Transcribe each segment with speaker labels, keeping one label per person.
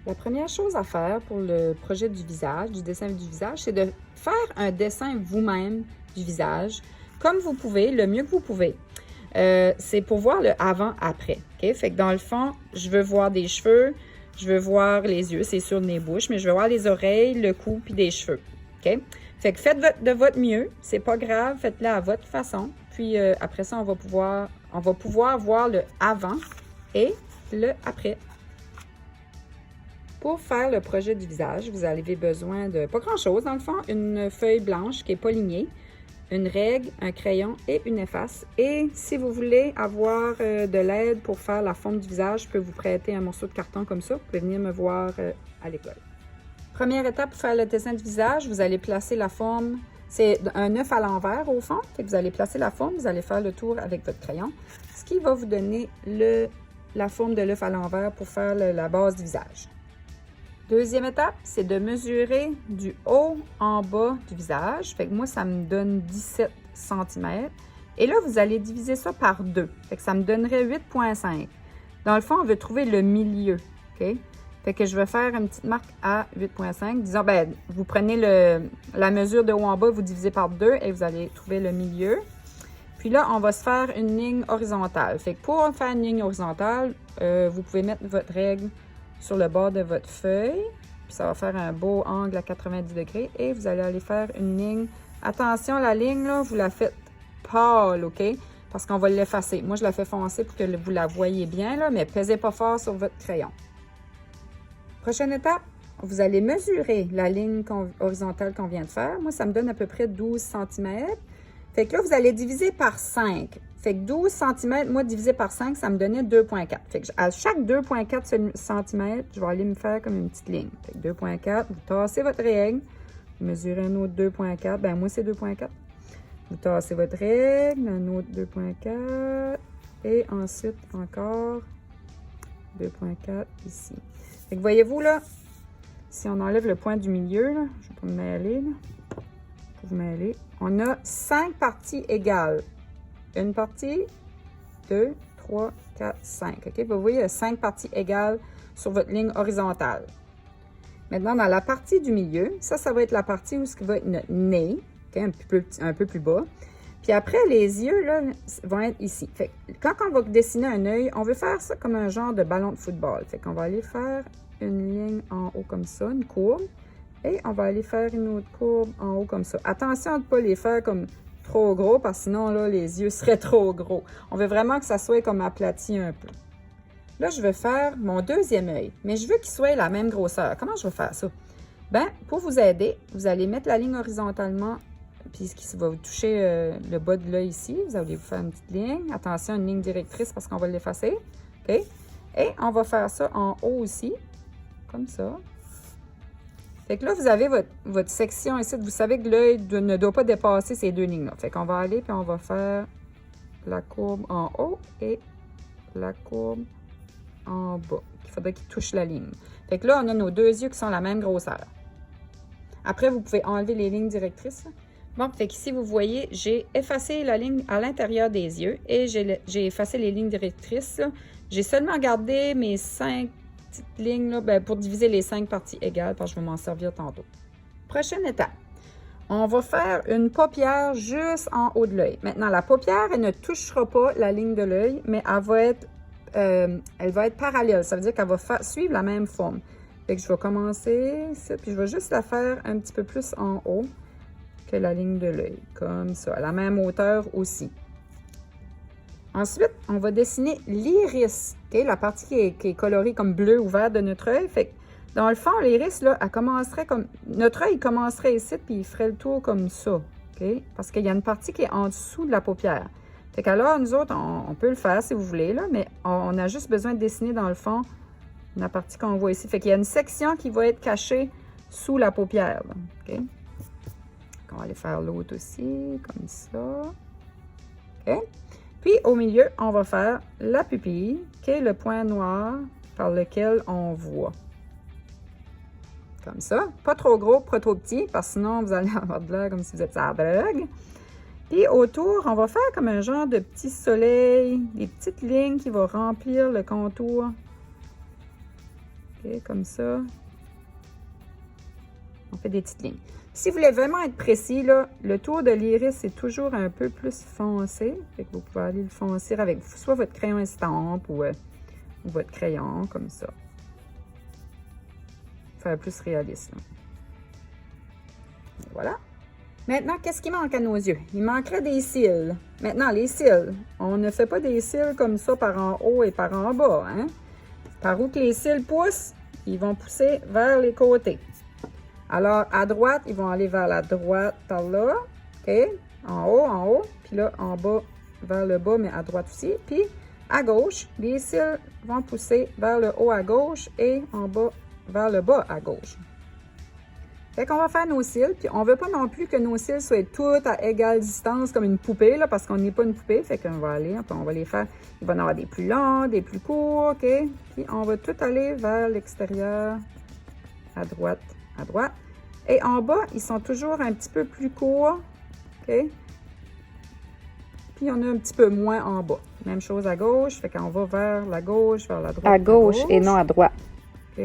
Speaker 1: La première chose à faire pour le projet du visage, du dessin du visage, c'est de faire un dessin vous-même du visage, comme vous pouvez, le mieux que vous pouvez. C'est pour voir le avant-après. Okay? Fait que dans le fond, je veux voir des cheveux, je veux voir les yeux, c'est sûr, des bouches, mais je veux voir les oreilles, le cou, puis des cheveux. Okay? Fait que faites de votre mieux, c'est pas grave, faites-le à votre façon. Puis après ça, on va pouvoir voir le avant et le après. Pour faire le projet du visage, vous avez besoin de pas grand-chose dans le fond, une feuille blanche qui n'est pas lignée, une règle, un crayon et une efface. Et si vous voulez avoir de l'aide pour faire la forme du visage, je peux vous prêter un morceau de carton comme ça. Vous pouvez venir me voir à l'école. Première étape pour faire le dessin du visage, vous allez placer la forme. C'est un œuf à l'envers au fond. Vous allez placer la forme, vous allez faire le tour avec votre crayon, ce qui va vous donner la forme de l'œuf à l'envers pour faire la base du visage. Deuxième étape, c'est de mesurer du haut en bas du visage. Fait que moi, ça me donne 17 cm. Et là, vous allez diviser ça par 2. Fait que ça me donnerait 8,5. Dans le fond, on veut trouver le milieu. OK? Fait que je vais faire une petite marque à 8,5. Disons, ben, vous prenez la mesure de haut en bas, vous divisez par 2 et vous allez trouver le milieu. Puis là, on va se faire une ligne horizontale. Fait que pour faire une ligne horizontale, vous pouvez mettre votre règle sur le bord de votre feuille, puis ça va faire un beau angle à 90 degrés et vous allez aller faire une ligne. Attention, la ligne, là, vous la faites pâle, OK? Parce qu'on va l'effacer. Moi, je la fais foncer pour que vous la voyez bien, là, mais pesez pas fort sur votre crayon. Prochaine étape, vous allez mesurer la ligne horizontale qu'on vient de faire. Moi, ça me donne à peu près 12 cm. Fait que là, vous allez diviser par 5. Fait que 12 cm, moi, divisé par 5, ça me donnait 2,4. Fait que à chaque 2,4 cm, je vais aller me faire comme une petite ligne. Fait que 2,4, vous tassez votre règle, vous mesurez un autre 2,4. Ben moi, c'est 2,4. Vous tassez votre règle, un autre 2,4. Et ensuite, encore 2,4 ici. Fait que voyez-vous, là, si on enlève le point du milieu, là, je vais pas me mêler, là, pour vous mêler, on a 5 parties égales. Une partie, 2, 3, 4, 5. OK? Vous voyez, il y a 5 parties égales sur votre ligne horizontale. Maintenant, dans la partie du milieu, ça va être la partie où ce qui va être notre nez, okay? un peu plus bas. Puis après, les yeux, là, vont être ici. Fait que quand on va dessiner un œil, on veut faire ça comme un genre de ballon de football. Fait qu'on va aller faire une ligne en haut comme ça, une courbe. Et on va aller faire une autre courbe en haut comme ça. Attention à ne pas les faire comme trop gros, parce que sinon, là, les yeux seraient trop gros. On veut vraiment que ça soit comme aplati un peu. Là, je vais faire mon deuxième œil, mais je veux qu'il soit la même grosseur. Comment je vais faire ça? Bien, pour vous aider, vous allez mettre la ligne horizontalement, puis ce qui va vous toucher le bas de l'œil ici. Vous allez vous faire une petite ligne. Attention, une ligne directrice parce qu'on va l'effacer. OK? Et on va faire ça en haut aussi, comme ça. Fait que là, vous avez votre section ici. Vous savez que l'œil ne doit pas dépasser ces deux lignes-là. Fait qu'on va aller puis on va faire la courbe en haut et la courbe en bas. Il faudrait qu'il touche la ligne. Fait que là, on a nos deux yeux qui sont la même grosseur. Après, vous pouvez enlever les lignes directrices. Bon, fait qu'ici, vous voyez, j'ai effacé la ligne à l'intérieur des yeux et j'ai effacé les lignes directrices. J'ai seulement gardé mes 5 petites lignes là, ben, pour diviser les 5 parties égales parce que je vais m'en servir tantôt. Prochaine étape. On va faire une paupière juste en haut de l'œil. Maintenant, la paupière, elle ne touchera pas la ligne de l'œil, mais elle va être parallèle. Ça veut dire qu'elle va suivre la même forme. Fait que je vais commencer ici, puis je vais juste la faire un petit peu plus en haut que la ligne de l'œil, comme ça, à la même hauteur aussi. Ensuite, on va dessiner l'iris, okay? La partie qui est colorée comme bleu ou vert de notre œil. Fait que, dans le fond, l'iris, là, elle commencerait comme... Notre œil commencerait ici, puis il ferait le tour comme ça, okay? Parce qu'il y a une partie qui est en dessous de la paupière. Fait qu'alors, nous autres, on peut le faire si vous voulez, là, mais on a juste besoin de dessiner, dans le fond, la partie qu'on voit ici. Fait qu'il y a une section qui va être cachée sous la paupière, là, OK? On va aller faire l'autre aussi, comme ça. OK? Puis, au milieu, on va faire la pupille, qui est le point noir par lequel on voit. Comme ça. Pas trop gros, pas trop petit, parce que sinon, vous allez avoir de l'air comme si vous étiez à la drogue. Puis, autour, on va faire comme un genre de petit soleil, des petites lignes qui vont remplir le contour. OK? OK, comme ça. On fait des petites lignes. Si vous voulez vraiment être précis, là, le tour de l'iris est toujours un peu plus foncé. Fait que vous pouvez aller le foncer avec soit votre crayon estampe ou votre crayon, comme ça. Faire plus réaliste. Là. Voilà. Maintenant, qu'est-ce qui manque à nos yeux? Il manquerait des cils. Maintenant, les cils, on ne fait pas des cils comme ça par en haut et par en bas. Hein? Par où que les cils poussent, ils vont pousser vers les côtés. Alors, à droite, ils vont aller vers la droite par là. OK? En haut. Puis là, en bas, vers le bas, mais à droite aussi. Puis, à gauche, les cils vont pousser vers le haut à gauche et en bas, vers le bas à gauche. Fait qu'on va faire nos cils, puis on ne veut pas non plus que nos cils soient tous à égale distance comme une poupée, là, parce qu'on n'est pas une poupée. Fait qu'on va aller, puis on va les faire, il va y en avoir des plus longs, des plus courts, OK? Puis on va tout aller vers l'extérieur, à droite. Et en bas, ils sont toujours un petit peu plus courts, OK? Puis on a un petit peu moins en bas. Même chose à gauche, fait qu'on va vers la gauche, vers la droite.
Speaker 2: À gauche et non à droite.
Speaker 1: OK?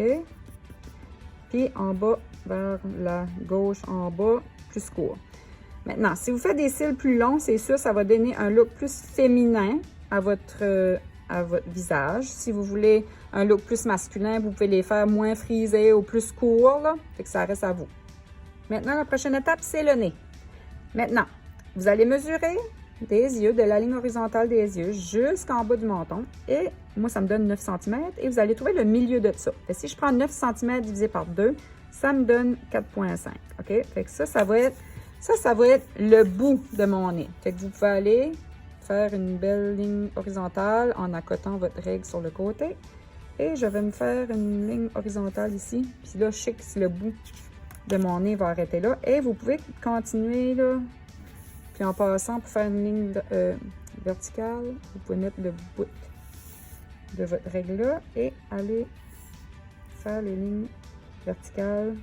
Speaker 1: Puis en bas, vers la gauche en bas, plus court. Maintenant, si vous faites des cils plus longs, c'est sûr, ça va donner un look plus féminin à votre visage. Si vous voulez un look plus masculin, vous pouvez les faire moins frisés ou plus courts, là. Fait que ça reste à vous. Maintenant, la prochaine étape, c'est le nez. Maintenant, vous allez mesurer des yeux, de la ligne horizontale des yeux jusqu'en bas du menton. Et moi, ça me donne 9 cm. Et vous allez trouver le milieu de ça. Et si je prends 9 cm divisé par 2, ça me donne 4,5. OK? Fait que ça va être le bout de mon nez. Fait que vous pouvez aller faire une belle ligne horizontale en accotant votre règle sur le côté. Et je vais me faire une ligne horizontale ici. Puis là, je sais que le bout de mon nez va arrêter là. Et vous pouvez continuer là. Puis en passant pour faire une ligne verticale, vous pouvez mettre le bout de votre règle là et aller faire les lignes verticales.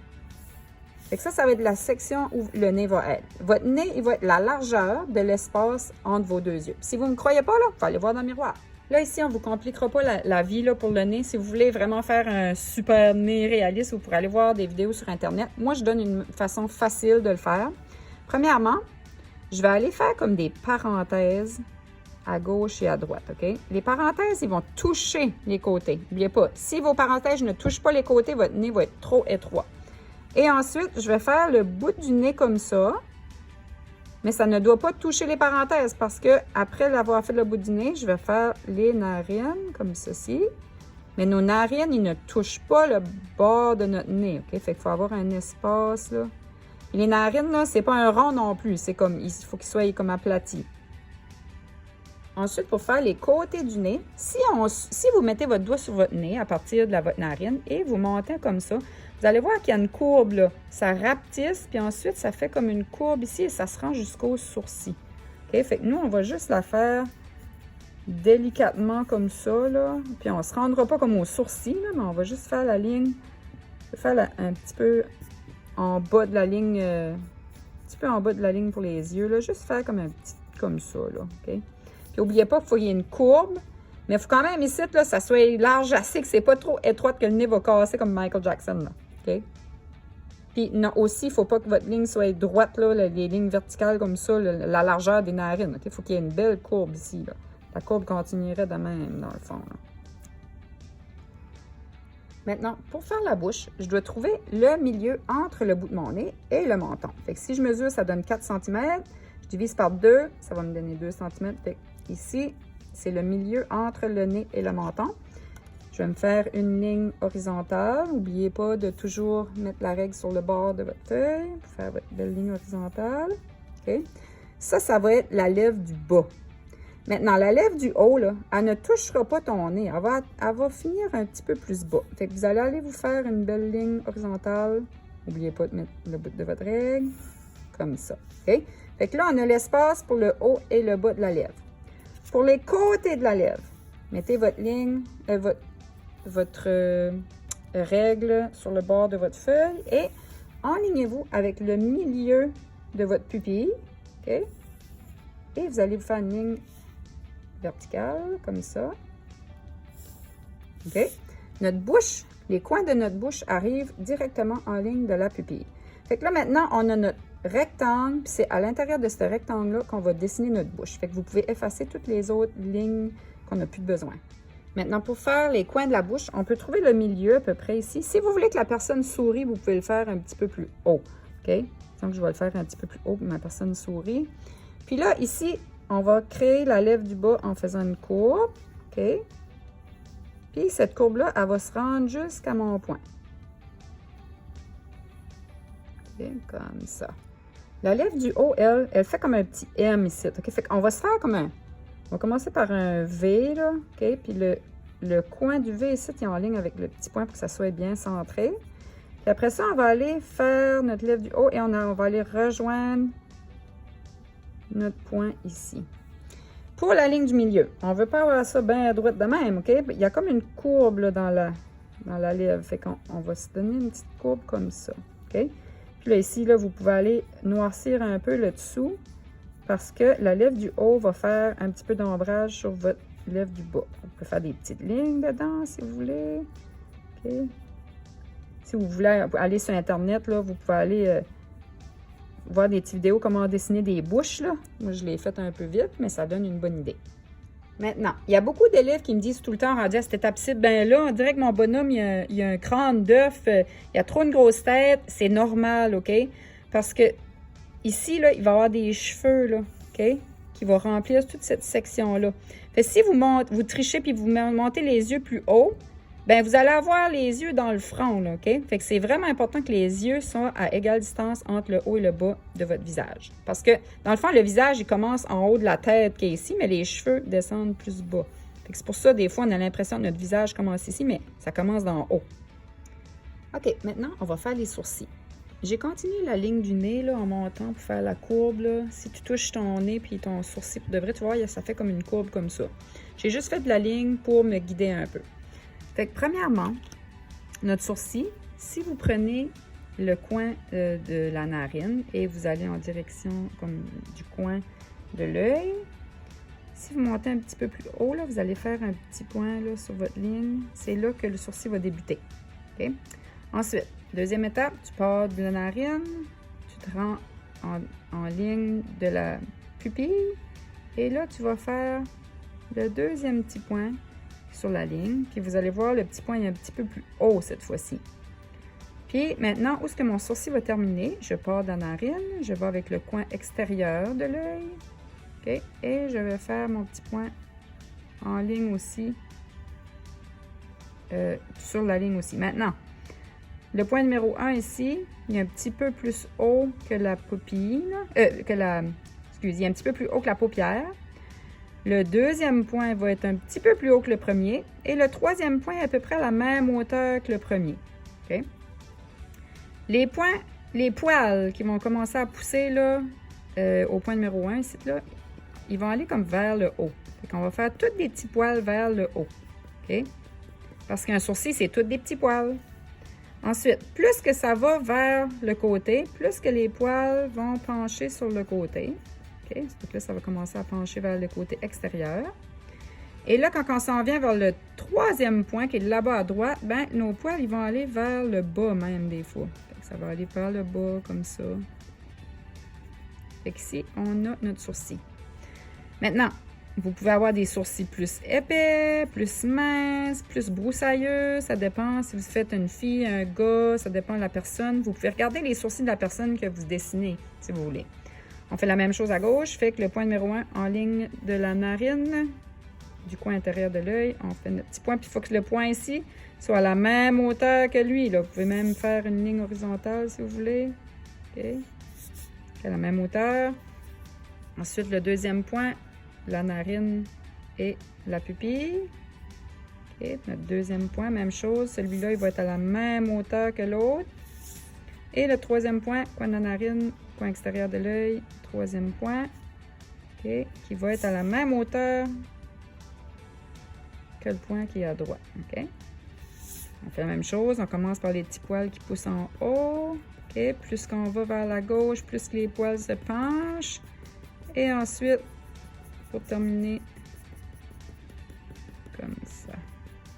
Speaker 1: Fait que ça va être la section où le nez va être. Votre nez, il va être la largeur de l'espace entre vos deux yeux. Si vous ne me croyez pas, là, vous allez voir dans le miroir. Là, ici, on ne vous compliquera pas la vie là, pour le nez. Si vous voulez vraiment faire un super nez réaliste, vous pourrez aller voir des vidéos sur Internet. Moi, je donne une façon facile de le faire. Premièrement, je vais aller faire comme des parenthèses à gauche et à droite, OK? Les parenthèses, ils vont toucher les côtés. N'oubliez pas, si vos parenthèses ne touchent pas les côtés, votre nez va être trop étroit. Et ensuite, je vais faire le bout du nez comme ça, mais ça ne doit pas toucher les parenthèses parce que après l'avoir fait le bout du nez, je vais faire les narines comme ceci. Mais nos narines, ils ne touchent pas le bord de notre nez, OK? Fait qu'il faut avoir un espace, là. Et les narines, là, c'est pas un rond non plus. C'est comme, il faut qu'ils soient comme aplatis. Ensuite, pour faire les côtés du nez, si vous mettez votre doigt sur votre nez à partir de votre narine et vous montez comme ça, vous allez voir qu'il y a une courbe là. Ça rapetisse, puis ensuite, ça fait comme une courbe ici et ça se rend jusqu'au sourcil. OK? Fait que nous, on va juste la faire délicatement comme ça, là. Puis on ne se rendra pas comme au sourcil, là, mais on va juste faire la ligne, un petit peu en bas de la ligne, pour les yeux, là. Juste faire comme un petit, comme ça, là. OK? Puis n'oubliez pas qu'il faut qu'il y ait une courbe, mais il faut quand même ici, là, ça soit large assez, que c'est pas trop étroite que le nez va casser comme Michael Jackson, là. OK? Puis non, aussi, il ne faut pas que votre ligne soit droite, là, les lignes verticales comme ça, la largeur des narines. OK? Il faut qu'il y ait une belle courbe ici, là. La courbe continuerait de même, dans le fond, là. Maintenant, pour faire la bouche, je dois trouver le milieu entre le bout de mon nez et le menton. Fait que si je mesure, ça donne 4 cm. Je divise par 2, ça va me donner 2 cm. Fait que ici, c'est le milieu entre le nez et le menton. Je vais me faire une ligne horizontale. N'oubliez pas de toujours mettre la règle sur le bord de votre feuille pour faire votre belle ligne horizontale. OK? Ça va être la lèvre du bas. Maintenant, la lèvre du haut, là, elle ne touchera pas ton nez. Elle va finir un petit peu plus bas. Fait que vous allez aller vous faire une belle ligne horizontale. N'oubliez pas de mettre le bout de votre règle. Comme ça. OK? Fait que là, on a l'espace pour le haut et le bas de la lèvre. Pour les côtés de la lèvre, mettez votre ligne, votre règle sur le bord de votre feuille et enlignez-vous avec le milieu de votre pupille. OK? Et vous allez vous faire une ligne verticale, comme ça. OK? Notre bouche, les coins de notre bouche arrivent directement en ligne de la pupille. Fait que là, maintenant, on a notre rectangle, puis c'est à l'intérieur de ce rectangle-là qu'on va dessiner notre bouche. Fait que vous pouvez effacer toutes les autres lignes qu'on n'a plus besoin. Maintenant, pour faire les coins de la bouche, on peut trouver le milieu à peu près ici. Si vous voulez que la personne sourie, vous pouvez le faire un petit peu plus haut. OK? Donc, je vais le faire un petit peu plus haut pour ma personne sourit. Puis là, ici, on va créer la lèvre du bas en faisant une courbe. OK? Puis cette courbe-là, elle va se rendre jusqu'à mon point. OK? Comme ça. La lèvre du haut, elle fait comme un petit M ici. OK? Fait qu'on va se faire comme un... On va commencer par un V, là. OK? Puis le coin du V ici, il est en ligne avec le petit point pour que ça soit bien centré. Puis après ça, on va aller faire notre lèvre du haut et on va aller rejoindre notre point ici. Pour la ligne du milieu, on ne veut pas avoir ça bien à droite de même, OK? Il y a comme une courbe là, dans la lèvre. Fait qu'on va se donner une petite courbe comme ça, OK? Puis là, ici, là, vous pouvez aller noircir un peu le dessous parce que la lèvre du haut va faire un petit peu d'ombrage sur votre lèvre du bas. On peut faire des petites lignes dedans, si vous voulez. OK? Si vous voulez aller sur Internet, là, vous pouvez aller... voir des petites vidéos comment dessiner des bouches, là. Moi, je l'ai fait un peu vite, mais ça donne une bonne idée. Maintenant, il y a beaucoup d'élèves qui me disent tout le temps, rendu à cette étape-ci, ben là, on dirait que mon bonhomme, il a un crâne d'œuf, il a trop une grosse tête, c'est normal, OK? Parce que ici, là, il va y avoir des cheveux, là, OK? Qui vont remplir toute cette section-là. Fait que si vous trichez puis vous montez les yeux plus haut, ben vous allez avoir les yeux dans le front, là, OK? Fait que c'est vraiment important que les yeux soient à égale distance entre le haut et le bas de votre visage. Parce que, dans le fond, le visage, il commence en haut de la tête qui est ici, mais les cheveux descendent plus bas. Fait que c'est pour ça, des fois, on a l'impression que notre visage commence ici, mais ça commence d'en haut. OK, maintenant, on va faire les sourcils. J'ai continué la ligne du nez, là, en montant pour faire la courbe, là. Si tu touches ton nez puis ton sourcil, pour de vrai, tu vois, ça fait comme une courbe comme ça. J'ai juste fait de la ligne pour me guider un peu. Fait que premièrement, notre sourcil, si vous prenez le coin de la narine et vous allez en direction comme du coin de l'œil, si vous montez un petit peu plus haut, là, vous allez faire un petit point là, sur votre ligne. C'est là que le sourcil va débuter. Okay? Ensuite, deuxième étape, tu pars de la narine, tu te rends en ligne de la pupille et là, tu vas faire le deuxième petit point sur la ligne, puis vous allez voir le petit point est un petit peu plus haut cette fois-ci. Puis maintenant, où est-ce que mon sourcil va terminer? Je pars de la narine, je vais avec le coin extérieur de l'œil, OK? Et je vais faire mon petit point en ligne aussi, sur la ligne aussi. Maintenant, le point numéro 1 ici, il est un petit peu plus haut que la pupille, il est un petit peu plus haut que la paupière. Le deuxième point va être un petit peu plus haut que le premier. Et le troisième point est à peu près à la même hauteur que le premier. Okay? Les poils qui vont commencer à pousser là, au point numéro 1, ici, là, ils vont aller comme vers le haut. On va faire tous des petits poils vers le haut. Okay? Parce qu'un sourcil, c'est tous des petits poils. Ensuite, plus que ça va vers le côté, plus que les poils vont pencher sur le côté. Okay? Donc là, ça va commencer à pencher vers le côté extérieur. Et là, quand on s'en vient vers le troisième point, qui est là-bas à droite, ben, nos poils, ils vont aller vers le bas même des fois. Ça va aller vers le bas, comme ça. Fait qu'ici, on a notre sourcil. Maintenant, vous pouvez avoir des sourcils plus épais, plus minces, plus broussailleux. Ça dépend si vous faites une fille, un gars, ça dépend de la personne. Vous pouvez regarder les sourcils de la personne que vous dessinez, si vous voulez. On fait la même chose à gauche, fait que le point numéro 1 en ligne de la narine, du coin intérieur de l'œil, on fait notre petit point, puis il faut que le point ici soit à la même hauteur que lui. Là. Vous pouvez même faire une ligne horizontale si vous voulez. OK. À la même hauteur. Ensuite, le deuxième point, la narine et la pupille. OK. Notre deuxième point, même chose. Celui-là, il va être à la même hauteur que l'autre. Et le troisième point, coin de la narine, coin extérieur de l'œil, troisième point, okay, qui va être à la même hauteur que le point qui est à droite. Okay? On fait la même chose, on commence par les petits poils qui poussent en haut. Okay? Plus qu'on va vers la gauche, plus que les poils se penchent. Et ensuite, pour terminer, comme ça.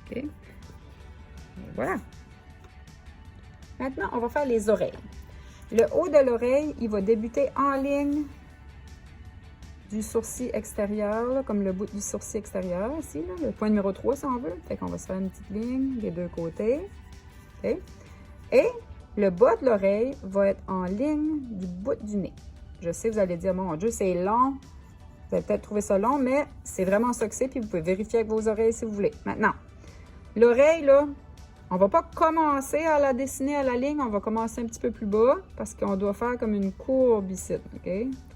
Speaker 1: Okay? Voilà. Maintenant, on va faire les oreilles. Le haut de l'oreille, il va débuter en ligne du sourcil extérieur, là, comme le bout du sourcil extérieur ici, là, le point numéro 3 si on veut. Fait qu'on va se faire une petite ligne des deux côtés. Okay. Et le bas de l'oreille va être en ligne du bout du nez. Je sais, vous allez dire, mon Dieu, c'est long. Vous allez peut-être trouver ça long, mais c'est vraiment ça que c'est. Puis vous pouvez vérifier avec vos oreilles si vous voulez. Maintenant, l'oreille, là, on ne va pas commencer à la dessiner à la ligne. On va commencer un petit peu plus bas parce qu'on doit faire comme une courbe ici. OK?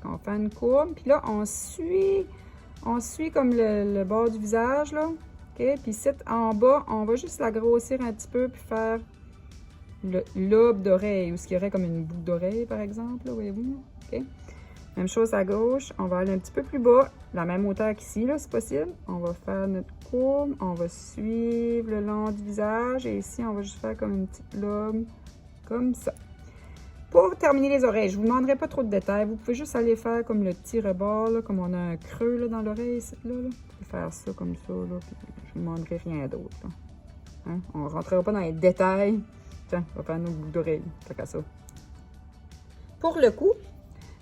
Speaker 1: On va faire une courbe. Puis là, on suit comme le bord du visage, là. OK? Puis ici, en bas, on va juste la grossir un petit peu puis faire le lobe d'oreille, ou ce qu'il y aurait comme une boucle d'oreille, par exemple, là, voyez-vous? OK? Même chose à gauche, on va aller un petit peu plus bas, la même hauteur qu'ici, là, c'est possible. On va faire notre courbe, on va suivre le long du visage, et ici, on va juste faire comme une petite lobe, comme ça. Pour terminer les oreilles, je ne vous demanderai pas trop de détails, vous pouvez juste aller faire comme le petit rebord, là, comme on a un creux là, dans l'oreille, là. Vous pouvez faire ça comme ça, là, puis je ne vous demanderai rien d'autre. Hein? On ne rentrera pas dans les détails. Tiens, on va faire nos boucles d'oreilles, fait qu'à ça. Pour le cou,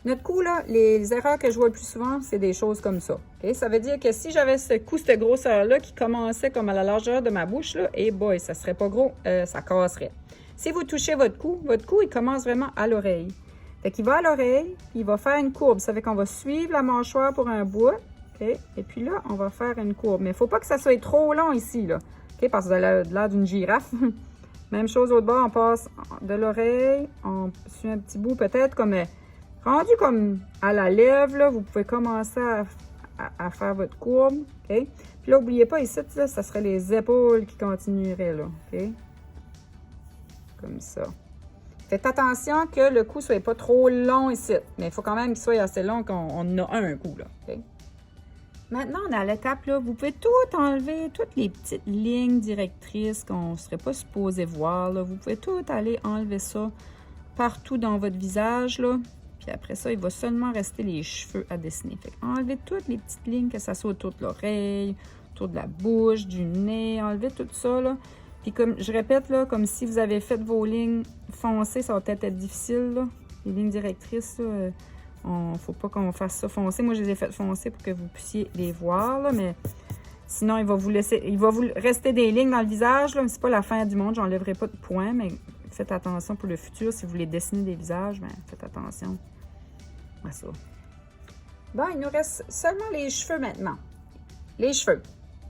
Speaker 1: notre cou, là, les erreurs que je vois le plus souvent, c'est des choses comme ça. Okay? Ça veut dire que si j'avais ce cou, cette grosseur-là, qui commençait comme à la largeur de ma bouche, là, et boy, ça serait pas gros, ça casserait. Si vous touchez votre cou, il commence vraiment à l'oreille. Fait qu'il va à l'oreille, puis il va faire une courbe. Ça fait qu'on va suivre la mâchoire pour un bout. Okay? Et puis là, on va faire une courbe. Mais il ne faut pas que ça soit trop long ici, là. Okay? Parce que vous avez l'air d'une girafe. Même chose au bord, on passe de l'oreille, on suit un petit bout, peut-être comme rendu comme à la lèvre, là, vous pouvez commencer à faire votre courbe. Okay? Puis là, n'oubliez pas, ici, là, ça serait les épaules qui continueraient, là. Okay? Comme ça. Faites attention que le cou ne soit pas trop long ici, mais il faut quand même qu'il soit assez long qu'on a un coup, là. Okay? Maintenant, on est à l'étape, là, vous pouvez tout enlever, toutes les petites lignes directrices qu'on ne serait pas supposé voir, là. Vous pouvez tout aller enlever ça partout dans votre visage, là. Puis après ça, il va seulement rester les cheveux à dessiner. Fait enlevez toutes les petites lignes, que ça soit autour de l'oreille, autour de la bouche, du nez, enlevez tout ça, là. Puis comme je répète, là, comme si vous avez fait vos lignes foncées, ça va peut-être être difficile, là. Les lignes directrices, là, faut pas qu'on fasse ça foncé. Moi, je les ai faites foncer pour que vous puissiez les voir, là, mais sinon, il va vous rester des lignes dans le visage, là. C'est pas la fin du monde, j'enlèverai pas de points, mais faites attention pour le futur. Si vous voulez dessiner des visages, bien, faites attention à ça. Bon, il nous reste seulement les cheveux maintenant. Les cheveux.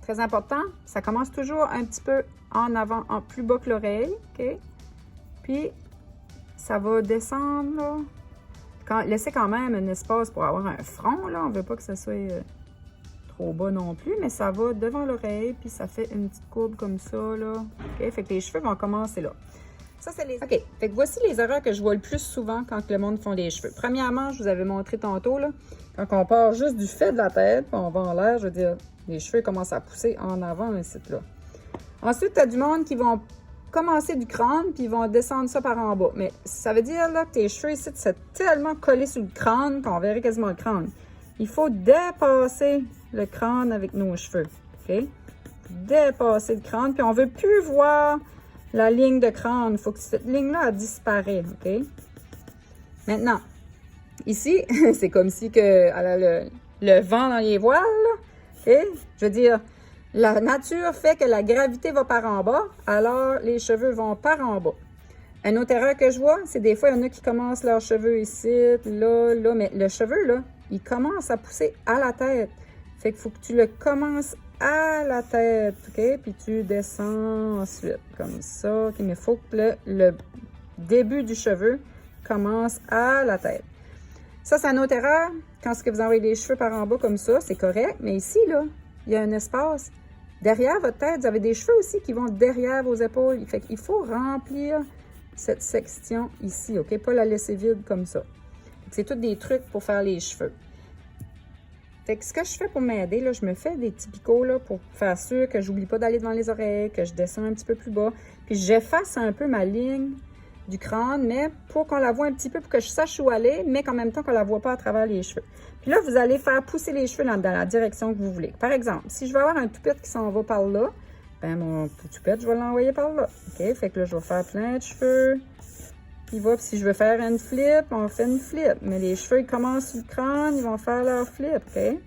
Speaker 1: Très important, ça commence toujours un petit peu en avant, en plus bas que l'oreille, OK? Puis, ça va descendre, là. Laissez quand même un espace pour avoir un front, là. On ne veut pas que ça soit trop bas non plus, mais ça va devant l'oreille, puis ça fait une petite courbe comme ça, là. OK? Fait que les cheveux vont commencer là. Ça, c'est les... OK. Fait que voici les erreurs que je vois le plus souvent quand le monde font des cheveux. Premièrement, je vous avais montré tantôt, là, quand on part juste du fait de la tête, puis on va en l'air, je veux dire, les cheveux commencent à pousser en avant, ici, là. Ensuite, tu as du monde qui vont commencer du crâne, puis ils vont descendre ça par en bas. Mais ça veut dire là, que tes cheveux ici, c'est tellement collé sur le crâne qu'on verrait quasiment le crâne. Il faut dépasser le crâne avec nos cheveux. OK? Dépasser le crâne, puis on ne veut plus voir la ligne de crâne. Il faut que cette ligne-là disparaisse. OK? Maintenant, ici, c'est comme si elle a le vent dans les voiles. Là. OK? Je veux dire, la nature fait que la gravité va par en bas, alors les cheveux vont par en bas. Une autre erreur que je vois, c'est des fois, il y en a qui commencent leurs cheveux ici, là, là, mais le cheveu, là, il commence à pousser à la tête. Fait qu'il faut que tu le commences à la tête, OK? Puis tu descends ensuite, comme ça, OK? Mais il faut que le début du cheveu commence à la tête. Ça, c'est une autre erreur. Quand vous envoyez les cheveux par en bas comme ça, c'est correct, mais ici, là, il y a un espace. Derrière votre tête, vous avez des cheveux aussi qui vont derrière vos épaules. Fait qu'il faut remplir cette section ici, OK? Pas la laisser vide comme ça. C'est tous des trucs pour faire les cheveux. Fait que ce que je fais pour m'aider, là, je me fais des petits picots là, pour faire sûr que j'oublie pas d'aller devant les oreilles, que je descends un petit peu plus bas. Puis j'efface un peu ma ligne du crâne, mais pour qu'on la voit un petit peu, pour que je sache où aller, mais qu'en même temps qu'on la voit pas à travers les cheveux. Puis là, vous allez faire pousser les cheveux dans la direction que vous voulez. Par exemple, si je veux avoir un toupette qui s'en va par là, ben mon toupette, je vais l'envoyer par là. OK? Fait que là, je vais faire plein de cheveux. Puis si je veux faire une flip, on fait une flip. Mais les cheveux, ils commencent sur le crâne, ils vont faire leur flip, OK?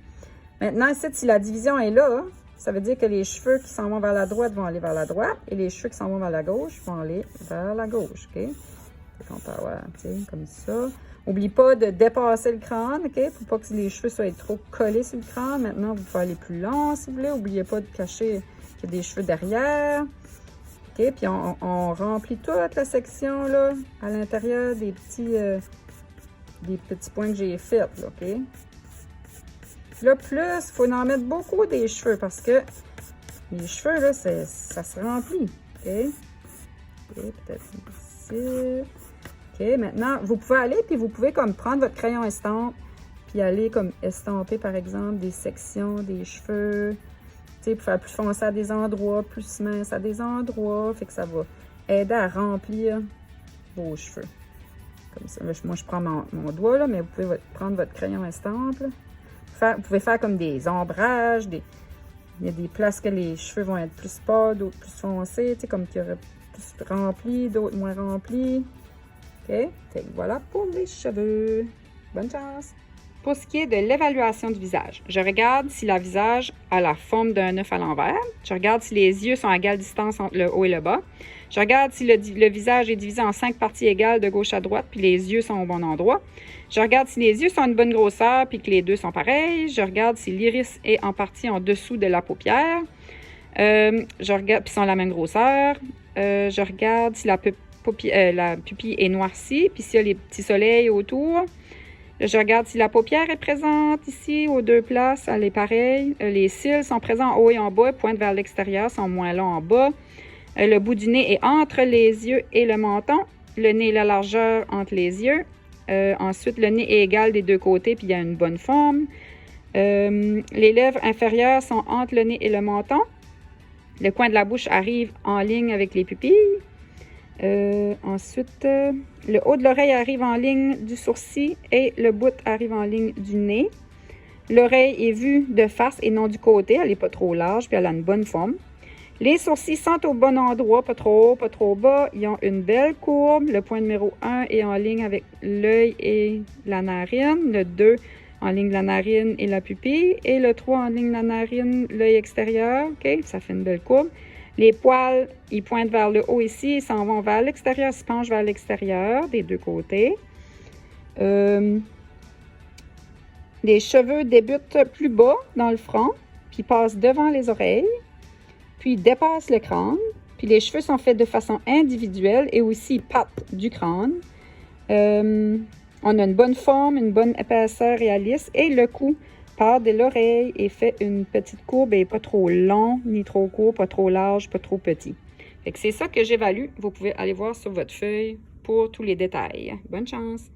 Speaker 1: Maintenant, ici, si la division est là, ça veut dire que les cheveux qui s'en vont vers la droite vont aller vers la droite et les cheveux qui s'en vont vers la gauche vont aller vers la gauche, OK? Fait qu'on peut avoir, tu sais, comme ça. N'oublie pas de dépasser le crâne, OK? Pour pas que les cheveux soient trop collés sur le crâne. Maintenant, vous pouvez aller plus long, si vous voulez. N'oubliez pas de cacher qu'il y a des cheveux derrière. OK? Puis on remplit toute la section, là, à l'intérieur des petits points que j'ai faits, là, OK? Puis là, plus, il faut en mettre beaucoup des cheveux parce que les cheveux, là, ça se remplit, OK? OK, peut-être ici. OK, maintenant, vous pouvez aller, puis vous pouvez comme prendre votre crayon estampe, puis aller comme estamper, par exemple, des sections, des cheveux, tu sais, pour faire plus foncé à des endroits, plus mince à des endroits, fait que ça va aider à remplir vos cheveux. Comme ça. Moi, je prends mon doigt, là, mais vous pouvez prendre votre crayon estampe, là. Vous pouvez faire comme des ombrages, il y a des places que les cheveux vont être plus pâles, d'autres plus foncés, tu sais, comme qu'il y aurait plus remplis, d'autres moins remplis. OK? Fait que voilà pour les cheveux. Bonne chance! Pour ce qui est de l'évaluation du visage, je regarde si le visage a la forme d'un œuf à l'envers. Je regarde si les yeux sont à égale distance entre le haut et le bas. Je regarde si le visage est divisé en 5 parties égales de gauche à droite, puis les yeux sont au bon endroit. Je regarde si les yeux sont à une bonne grosseur, puis que les deux sont pareils. Je regarde si l'iris est en partie en dessous de la paupière. Je regarde, puis sont à la même grosseur. Je regarde si la pupille est noircie, puis s'il y a les petits soleils autour. Je regarde si la paupière est présente ici, aux deux places, elle est pareille. Les cils sont présents en haut et en bas, pointent vers l'extérieur, sont moins longs en bas. Le bout du nez est entre les yeux et le menton. Le nez et la largeur entre les yeux. Ensuite, le nez est égal des deux côtés, puis il y a une bonne forme. Les lèvres inférieures sont entre le nez et le menton. Le coin de la bouche arrive en ligne avec les pupilles. Ensuite, le haut de l'oreille arrive en ligne du sourcil et le bout arrive en ligne du nez. L'oreille est vue de face et non du côté. Elle n'est pas trop large, puis elle a une bonne forme. Les sourcils sont au bon endroit, pas trop haut, pas trop bas. Ils ont une belle courbe. Le point numéro 1 est en ligne avec l'œil et la narine. Le 2 en ligne de la narine et la pupille. Et le 3 en ligne de la narine, l'œil extérieur. OK, ça fait une belle courbe. Les poils, ils pointent vers le haut ici. Ils s'en vont vers l'extérieur, se penchent vers l'extérieur des deux côtés. Les cheveux débutent plus bas dans le front, puis passent devant les oreilles. Puis dépassent le crâne, puis les cheveux sont faits de façon individuelle et aussi partent du crâne. On a une bonne forme, une bonne épaisseur réaliste et le cou part de l'oreille et fait une petite courbe et pas trop long, ni trop court, pas trop large, pas trop petit. Fait que c'est ça que j'évalue. Vous pouvez aller voir sur votre feuille pour tous les détails. Bonne chance!